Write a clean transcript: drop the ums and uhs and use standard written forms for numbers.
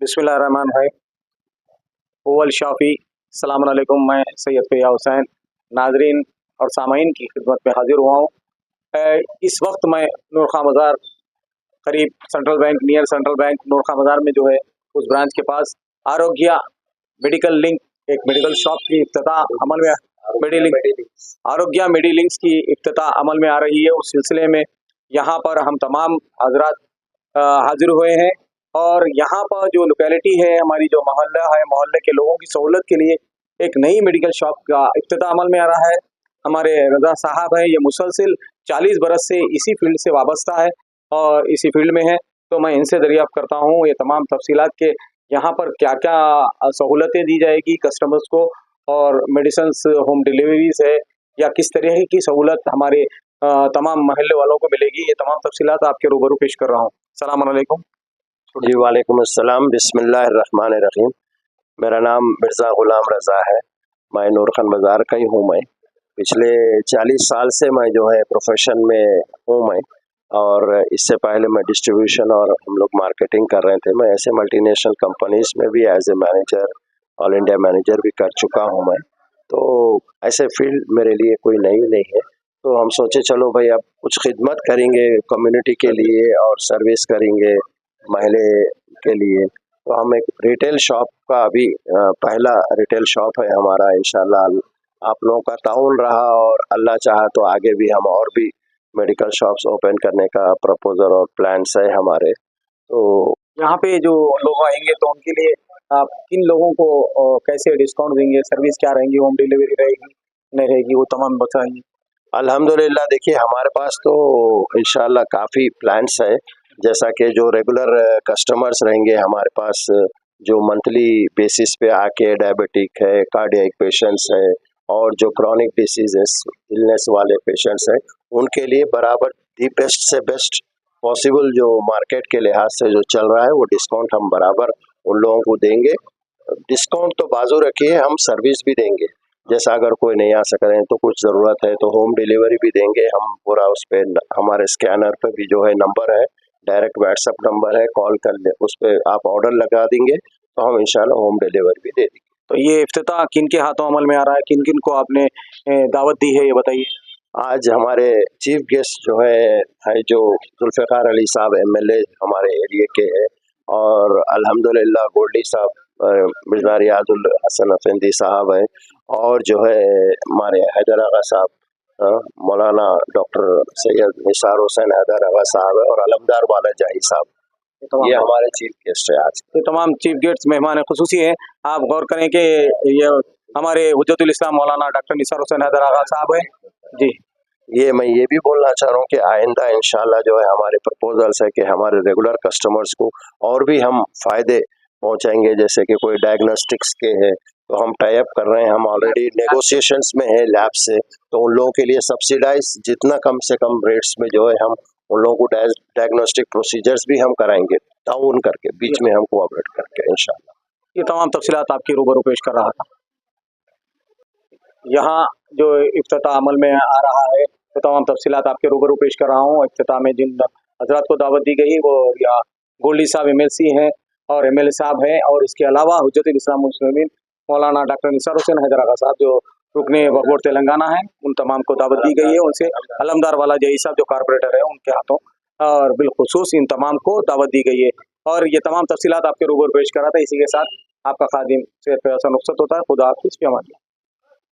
बिस्मिल्लाहिर्रहमानिर्रहीम। ओवल शाफ़ी, अस्सलाम वालेकुम। मैं सैयद फ़िया हुसैन नाज़रीन और सामाईन की खिदमत में हाज़िर हुआ हूँ। इस वक्त मैं नूर खां बाज़ार करीब central bank, near central bank Noor Khan Bazar में जो है उस ब्रांच के पास आरोग्या मेडिकल लिंक एक मेडिकल शॉप की इफ्तिताह अमल में आरोग्या मेडिलिंक्स की इफ्तिताह अमल में आ रही है। उस सिलसिले में यहाँ पर हम तमाम हजरात हाजिर हुए हैं और यहाँ पर जो लोकेलिटी है, हमारी जो मोहल्ला है, मोहल्ले के लोगों की सहूलत के लिए एक नई मेडिकल शॉप का इफ्तिताह अमल में आ रहा है। हमारे रज़ा साहब हैं, ये मुसलसिल 40 बरस से इसी फील्ड से वाबस्ता है और इसी फील्ड में है, तो मैं इनसे दरियाफ़्त करता हूँ ये तमाम तफसीलात के यहाँ पर क्या क्या सहूलतें दी जाएगी कस्टमर्स को और मेडिसिन्स होम डिलीवरीज है या किस तरह की सहूलत हमारे तमाम मोहल्ले वालों को मिलेगी, ये तमाम तफसीलात आपके रूबरू पेश कर रहा हूँ। अस्सलाम वालेकुम। जी वालेकुम अस्सलाम। बिस्मिल्लाहिर्रहमानिर्रहीम। मेरा नाम मिर्ज़ा ग़ुलाम रज़ा है। मैं नूर खान बाज़ार का ही हूँ। मैं पिछले 40 साल से मैं जो है प्रोफेशन में हूँ मैं, और इससे पहले मैं डिस्ट्रीब्यूशन और हम लोग मार्केटिंग कर रहे थे। मैं ऐसे मल्टीनेशनल कंपनीज़ में भी as a manager, all India manager भी कर चुका हूँ मैं। तो ऐसे फील्ड मेरे लिए कोई नई नहीं है। तो हम सोचे चलो भाई अब कुछ खिदमत करेंगे कम्युनिटी के लिए और सर्विस करेंगे महल्ले के लिए। तो हम एक रिटेल शॉप का अभी पहला रिटेल शॉप है हमारा। इंशाल्लाह आप लोगों का ताउन रहा और अल्लाह चाहा तो आगे भी हम और भी मेडिकल शॉप्स ओपन करने का प्रपोजल और प्लान्स है हमारे। तो यहाँ पे जो लोग आएंगे तो उनके लिए आप किन लोगों को कैसे डिस्काउंट देंगे, सर्विस क्या रहेंगी, होम डिलीवरी रहेगी नहीं रहेगी, वो तमाम बताइए। अल्हम्दुलिल्लाह देखिए हमारे पास तो इंशाल्लाह काफ़ी प्लान्स है। जैसा कि जो रेगुलर कस्टमर्स रहेंगे हमारे पास, जो मंथली बेसिस पे आके डायबिटिक है, कार्डियक पेशेंट्स है और जो क्रॉनिक डिसीजेस इलनेस वाले पेशेंट्स हैं, उनके लिए बराबर दी बेस्ट से बेस्ट पॉसिबल जो मार्केट के लिहाज से जो चल रहा है वो डिस्काउंट हम बराबर उन लोगों को देंगे। डिस्काउंट तो बाजू रखिए, हम सर्विस भी देंगे। जैसा अगर कोई नहीं आ सक रहे हैं तो कुछ ज़रूरत है तो होम डिलीवरी भी देंगे हम पूरा। उस पर हमारे स्कैनर पे भी जो है नंबर है, डायरेक्ट व्हाट्सएप नंबर है, कॉल कर ले, उस पर आप ऑर्डर लगा देंगे तो हम इंशाल्लाह होम डिलीवरी भी दे देंगे। तो ये इफ्तिताह किन के हाथों अमल में आ रहा है, किन किन को आपने दावत दी है, ये बताइए। आज हमारे चीफ गेस्ट जो है जो जुल्फ़िकार अली साहब MLA हमारे एरिया के हैं, और अल्हम्दुलिल्लाह गोल्डी साहब, मिर्ज़ा रियाजुल हसन अफंदी साहब है, और जो है हमारे हैदर आगा साहब, मौलाना डॉक्टर सैयद निसार हुसैन हैदर आगा साहब है, और अलमदार वाला जाही साहब, ये हमारे चीफ गेस्ट है आज। ये तमाम चीफ गेस्ट मेहमान खुसूसी हैं। आप गौर करें कि ये हमारे हुज्जतुल इस्लाम मौलाना डॉक्टर निसार हुसैन हैदर आगा साहब हैं। जी, ये मैं ये भी बोलना चाह रहा हूँ कि आइंदा इंशाल्लाह जो है हमारे प्रपोजल्स है कि हमारे रेगुलर कस्टमर्स को और भी हम फ़ायदे पहुँचाएंगे। जैसे कि कोई डायग्नोस्टिक्स के है तो हम टाई अप कर रहे हैं, हम ऑलरेडी नेगोशिएशंस में है लैब से, तो उन लोगों के लिए सब्सिडाइज जितना कम से कम रेट्स में जो है हम उन लोगों को डायग्नोस्टिक प्रोसीजर्स भी हम कराएंगे ताउन करके, बीच में हम कोऑपरेट करके इंशाल्लाह। ये तमाम तफसीलात आपके रूबरू पेश कर रहा था। यहाँ जो इफ्तिताह अमल में आ रहा है तो तमाम तफसीलात आपके रूबरू पेश कर रहा हूँ। इफ्तिताह में जिन हजरात को दावत दी गई वो या गोल्डी साहब MLC हैं और MLA साहब हैं, और इसके अलावा हुज्जतुल इस्लाम मुस्लिमीन मौलाना डॉक्टर निसार हुसैन हैदर आगा साहब जो रुकने वक्फ तेलंगाना हैं, उन तमाम को दावत दी गई है। उनसे अलमदार वाला जही साहब जो कारपोरेटर है उनके हाथों और बिलखुसूस इन तमाम को दावत दी गई है। और ये तमाम तफसीलात आपके रूबरू पेश करा था। इसी के साथ आपका खादिम सैयद फ़िया हुसैन रुखसत होता है। खुदा हाफिज़।